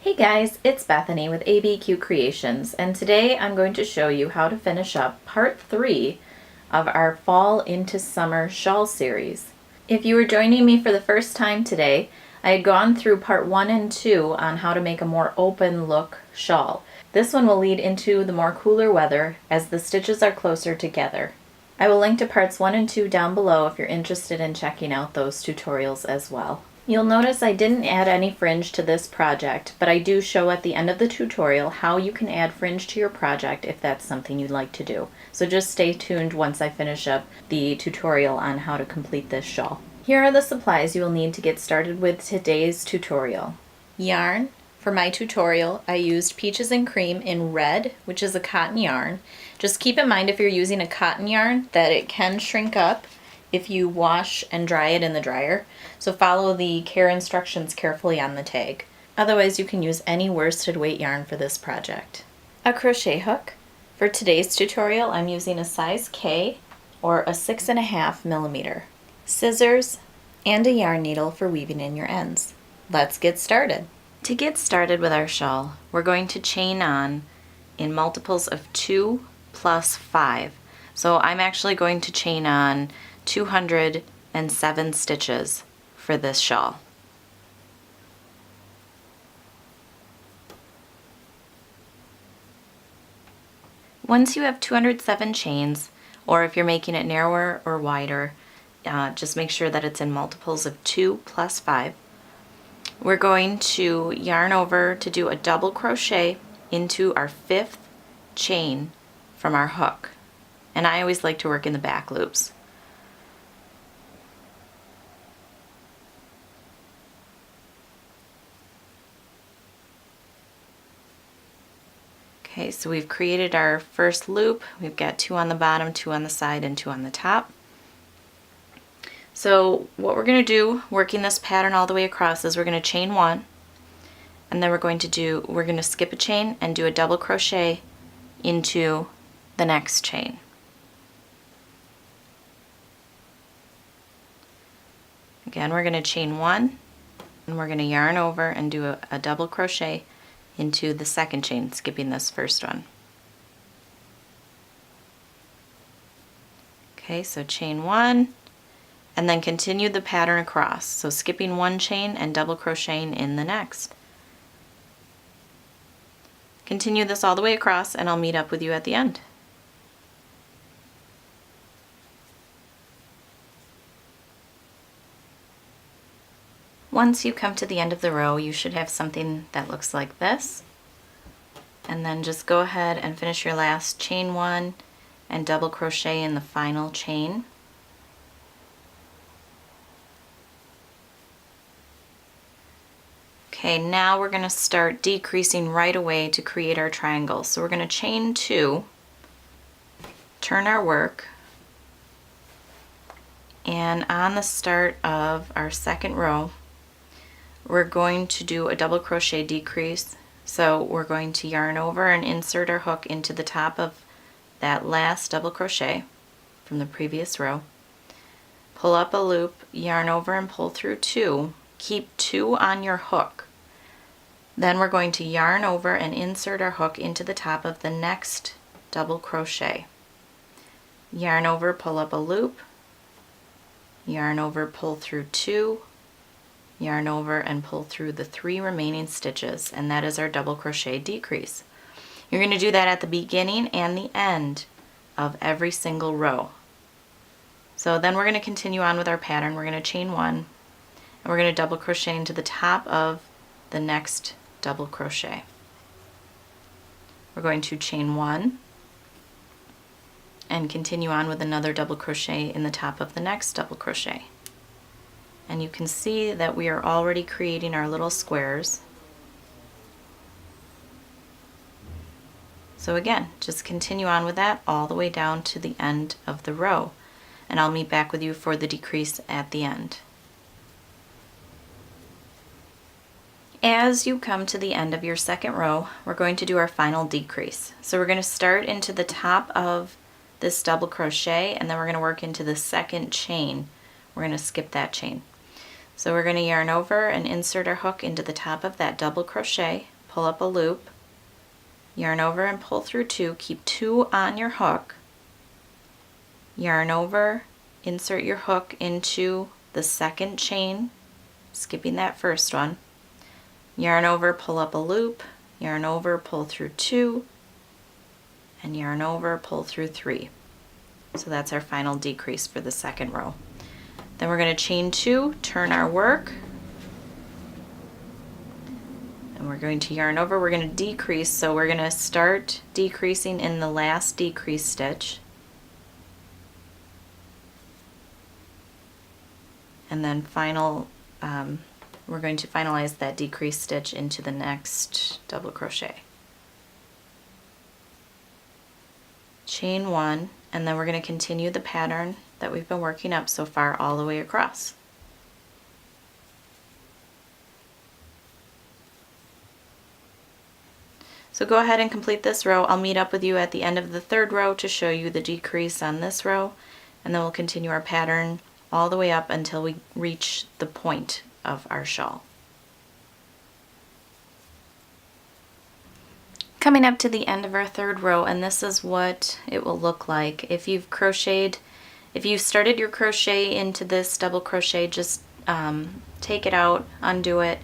Hey guys, it's Bethany with ABQ Creations, and today I'm going to show you how to finish up part 3 of our Fall into Summer shawl series. If you were joining me for the first time today, I had gone through part 1 and 2 on how to make a more open look shawl. This one will lead into the more cooler weather as the stitches are closer together. I will link to parts 1 and 2 down below if you're interested in checking out those tutorials as well. You'll notice I didn't add any fringe to this project, but I do show at the end of the tutorial how you can add fringe to your project if that's something you'd like to do. So just stay tuned once I finish up the tutorial on how to complete this shawl. Here are the supplies you will need to get started with today's tutorial. Yarn. For my tutorial, I used Peaches and Cream in red, which is a cotton yarn. Just keep in mind if you're using a cotton yarn that it can shrink up if you wash and dry it in the dryer, so follow the care instructions carefully on the tag. Otherwise, you can use any worsted weight yarn for this project. A crochet hook. For today's tutorial, I'm using a size K or a 6.5 millimeter. Scissors and a yarn needle for weaving in your ends. Let's get started. To get started with our shawl, we're going to chain on in multiples of 2 plus 5. So I'm actually going to chain on 207 stitches for this shawl. Once you have 207 chains, or if you're making it narrower or wider, just make sure that it's in multiples of 2 plus 5. We're going to yarn over to do a double crochet into our 5th chain from our hook. And I always like to work in the back loops. Okay, so we've created our first loop. We've got 2 on the bottom, 2 on the side, and 2 on the top. So what we're going to do, working this pattern all the way across, is we're going to chain 1, and then we're going to skip a chain and do a double crochet into the next chain. Again, we're going to chain 1, and we're going to yarn over and do a double crochet into the second chain, skipping this first one. Okay, so chain 1, and then continue the pattern across. So skipping 1 chain and double crocheting in the next. Continue this all the way across, and I'll meet up with you at the end. Once you come to the end of the row, you should have something that looks like this. And then just go ahead and finish your last chain 1 and double crochet in the final chain. Okay, now we're going to start decreasing right away to create our triangle. So we're going to chain 2, turn our work, and on the start of our second row, we're going to do a double crochet decrease. So we're going to yarn over and insert our hook into the top of that last double crochet from the previous row. Pull up a loop, yarn over and pull through 2. Keep 2 on your hook. Then we're going to yarn over and insert our hook into the top of the next double crochet. Yarn over, pull up a loop, yarn over, pull through 2, yarn over and pull through the 3 remaining stitches, and that is our double crochet decrease. You're going to do that at the beginning and the end of every single row. So then we're going to continue on with our pattern. We're going to chain 1, and we're going to double crochet into the top of the next double crochet. We're going to chain 1 and continue on with another double crochet in the top of the next double crochet. And you can see that we are already creating our little squares. So again, just continue on with that all the way down to the end of the row, and I'll meet back with you for the decrease at the end. As you come to the end of your second row, we're going to do our final decrease. So we're going to start into the top of this double crochet, and then we're going to work into the second chain. We're going to skip that chain. So we're going to yarn over and insert our hook into the top of that double crochet, pull up a loop, yarn over and pull through 2, keep 2 on your hook, yarn over, insert your hook into the second chain, skipping that first one, yarn over, pull up a loop, yarn over, pull through 2, and yarn over, pull through 3. So that's our final decrease for the second row. Then we're going to chain 2, turn our work, and we're going to yarn over. We're going to decrease, so we're going to start decreasing in the last decrease stitch, and then we're going to finalize that decrease stitch into the next double crochet. Chain 1, and then we're going to continue the pattern that we've been working up so far all the way across. So go ahead and complete this row. I'll meet up with you at the end of the third row to show you the decrease on this row, and then we'll continue our pattern all the way up until we reach the point of our shawl. Coming up to the end of our third row, and this is what it will look like. If you've started your crochet into this double crochet, just take it out, undo it,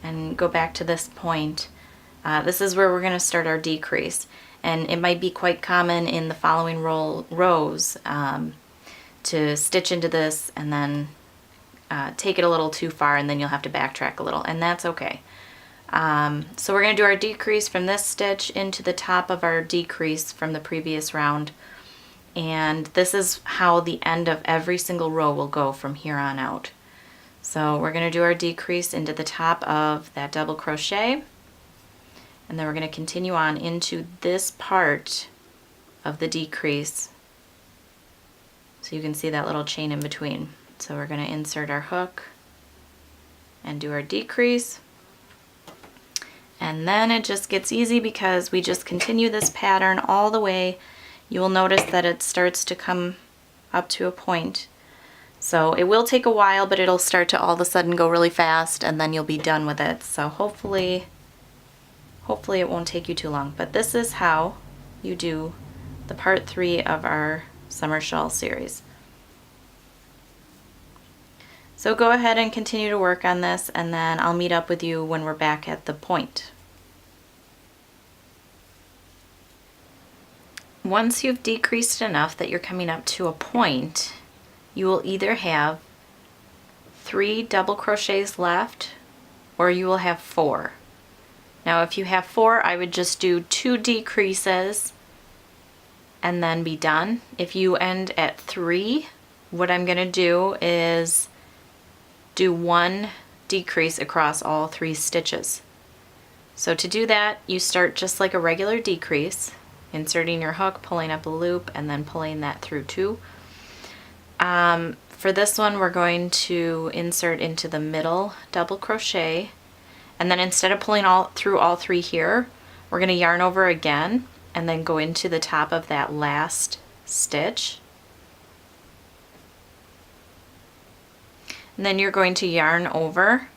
and go back to this point. This is where we're going to start our decrease, and it might be quite common in the following rows to stitch into this and then take it a little too far, and then you'll have to backtrack a little, and that's okay. So we're going to do our decrease from this stitch into the top of our decrease from the previous round, and this is how the end of every single row will go from here on out. So we're going to do our decrease into the top of that double crochet, and then we're going to continue on into this part of the decrease, so you can see that little chain in between. So we're going to insert our hook and do our decrease. And then it just gets easy because we just continue this pattern all the way. You will notice that it starts to come up to a point. So it will take a while, but it'll start to all of a sudden go really fast, and then you'll be done with it. So hopefully it won't take you too long. But this is how you do the part 3 of our summer shawl series. So go ahead and continue to work on this, and then I'll meet up with you when we're back at the point. Once you've decreased enough that you're coming up to a point, you will either have 3 double crochets left, or you will have 4. Now if you have 4, I would just do 2 decreases and then be done. If you end at 3, what I'm going to do is do 1 decrease across all 3 stitches. So to do that, you start just like a regular decrease, inserting your hook, pulling up a loop, and then pulling that through 2. For this one, we're going to insert into the middle double crochet, and then instead of pulling through all 3 here, we're going to yarn over again and then go into the top of that last stitch. And then you're going to yarn over,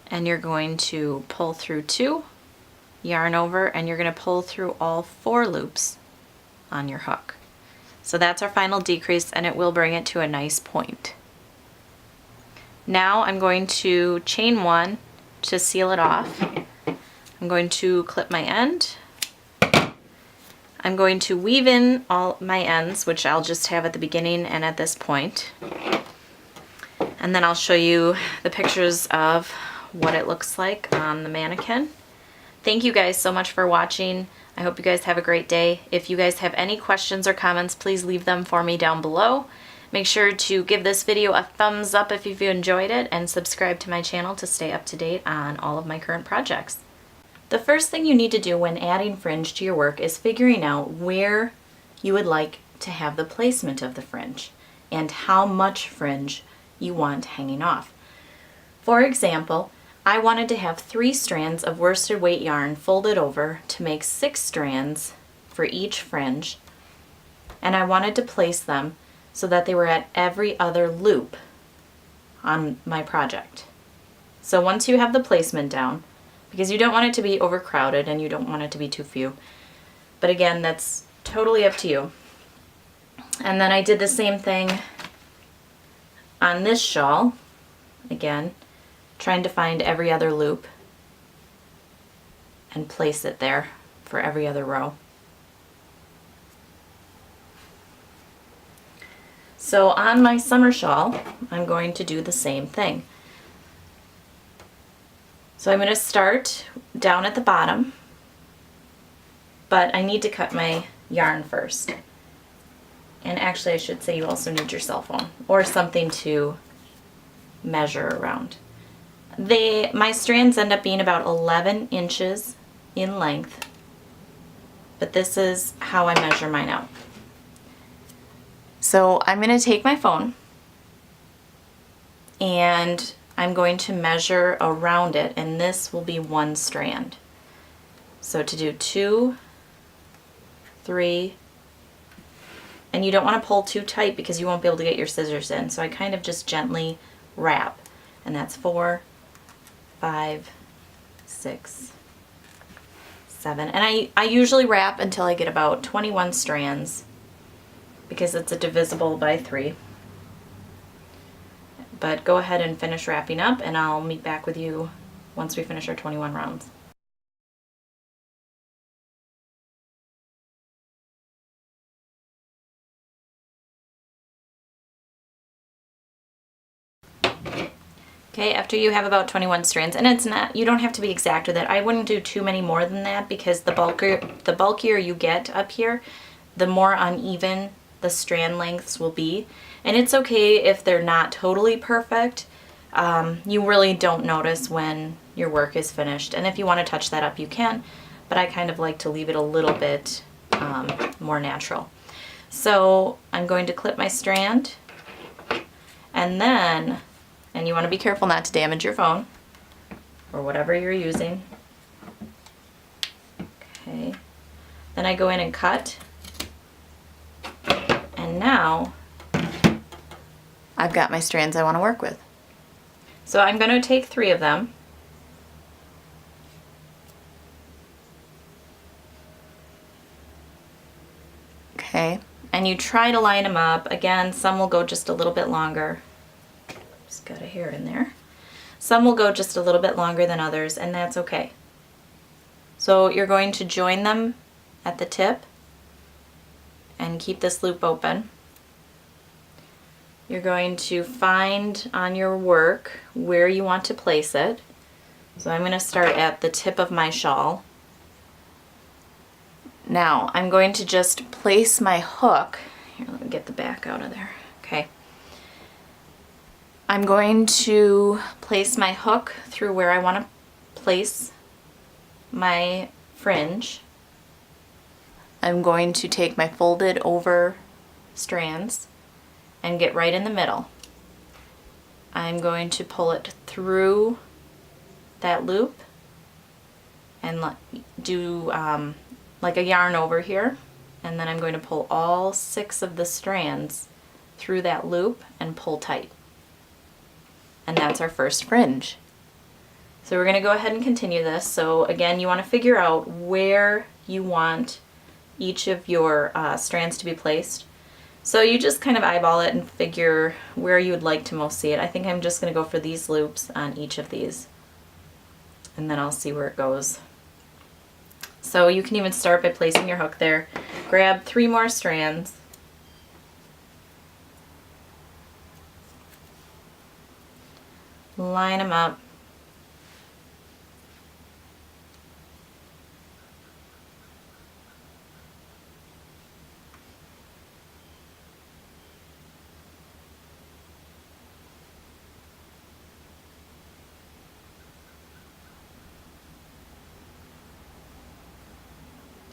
and you're going to pull through 2, yarn over, and you're going to pull through all 4 loops on your hook. So that's our final decrease, and it will bring it to a nice point. Now I'm going to chain 1 to seal it off. I'm going to clip my end. I'm going to weave in all my ends, which I'll just have at the beginning and at this point. And then I'll show you the pictures of what it looks like on the mannequin. Thank you guys so much for watching. I hope you guys have a great day. If you guys have any questions or comments, please leave them for me down below. Make sure to give this video a thumbs up if you've enjoyed it, and subscribe to my channel to stay up to date on all of my current projects. The first thing you need to do when adding fringe to your work is figuring out where you would like to have the placement of the fringe and how much fringe you want hanging off. For example, I wanted to have 3 strands of worsted weight yarn folded over to make 6 strands for each fringe, and I wanted to place them so that they were at every other loop on my project. So once you have the placement down, because you don't want it to be overcrowded and you don't want it to be too few. But again, that's totally up to you. And then I did the same thing on this shawl. Again, trying to find every other loop and place it there for every other row. So on my summer shawl, I'm going to do the same thing. So I'm going to start down at the bottom, but I need to cut my yarn first. And actually I should say you also need your cell phone or something to measure around. My strands end up being about 11 inches in length, but this is how I measure mine out. So I'm going to take my phone and I'm going to measure around it, and this will be 1 strand. So to do 2, 3, and you don't want to pull too tight because you won't be able to get your scissors in. So I kind of just gently wrap, and that's 4, 5, 6, 7. And I usually wrap until I get about 21 strands because it's a divisible by 3. But go ahead and finish wrapping up, and I'll meet back with you once we finish our 21 rounds. Okay, after you have about 21 strands, and it's not, you don't have to be exact with it. I wouldn't do too many more than that because the bulkier you get up here, the more uneven the strand lengths will be. And it's okay if they're not totally perfect. You really don't notice when your work is finished. And if you want to touch that up, you can, but I kind of like to leave it a little bit more natural. So I'm going to clip my strand, and then, and you want to be careful not to damage your phone or whatever you're using. Okay, then I go in and cut, and now I've got my strands I want to work with. So I'm going to take 3 of them. Okay, and you try to line them up. Again, some will go just a little bit longer. Just got a hair in there. Some will go just a little bit longer than others, and that's okay. So you're going to join them at the tip and keep this loop open. You're going to find on your work where you want to place it. So I'm going to start at the tip of my shawl. Now I'm going to just place my hook. Here, let me get the back out of there. Okay. I'm going to place my hook through where I want to place my fringe. I'm going to take my folded over strands and get right in the middle. I'm going to pull it through that loop and do like a yarn over here, and then I'm going to pull all 6 of the strands through that loop and pull tight. And that's our first fringe. So we're going to go ahead and continue this. So again, you want to figure out where you want each of your strands to be placed. So you just kind of eyeball it and figure where you would like to most see it. I think I'm just going to go for these loops on each of these, and then I'll see where it goes. So you can even start by placing your hook there. Grab 3 more strands. Line them up.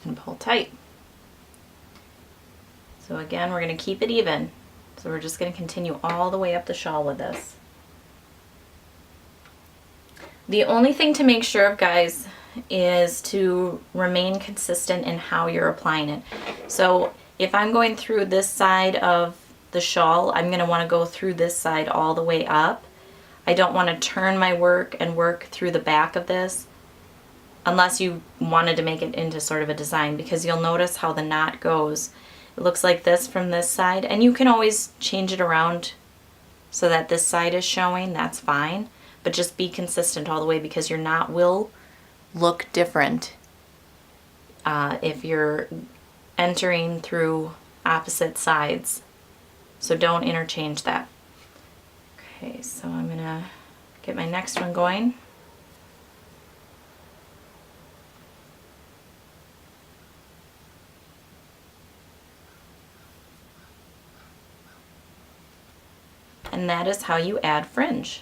And pull tight. So again, we're going to keep it even. So we're just going to continue all the way up the shawl with this. The only thing to make sure of, guys, is to remain consistent in how you're applying it. So if I'm going through this side of the shawl, I'm going to want to go through this side all the way up. I don't want to turn my work and work through the back of this unless you wanted to make it into sort of a design, because you'll notice how the knot goes. It looks like this from this side, and you can always change it around so that this side is showing, that's fine. But just be consistent all the way, because your knot will look different if you're entering through opposite sides. So don't interchange that. Okay, so I'm gonna get my next one going. And that is how you add fringe.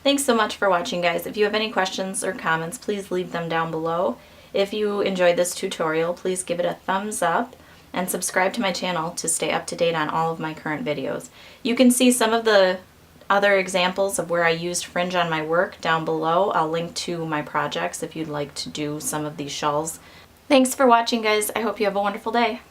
Thanks so much for watching, guys. If you have any questions or comments, please leave them down below. If you enjoyed this tutorial, please give it a thumbs up and subscribe to my channel to stay up to date on all of my current videos. You can see some of the other examples of where I used fringe on my work down below. I'll link to my projects if you'd like to do some of these shawls. Thanks for watching, guys. I hope you have a wonderful day.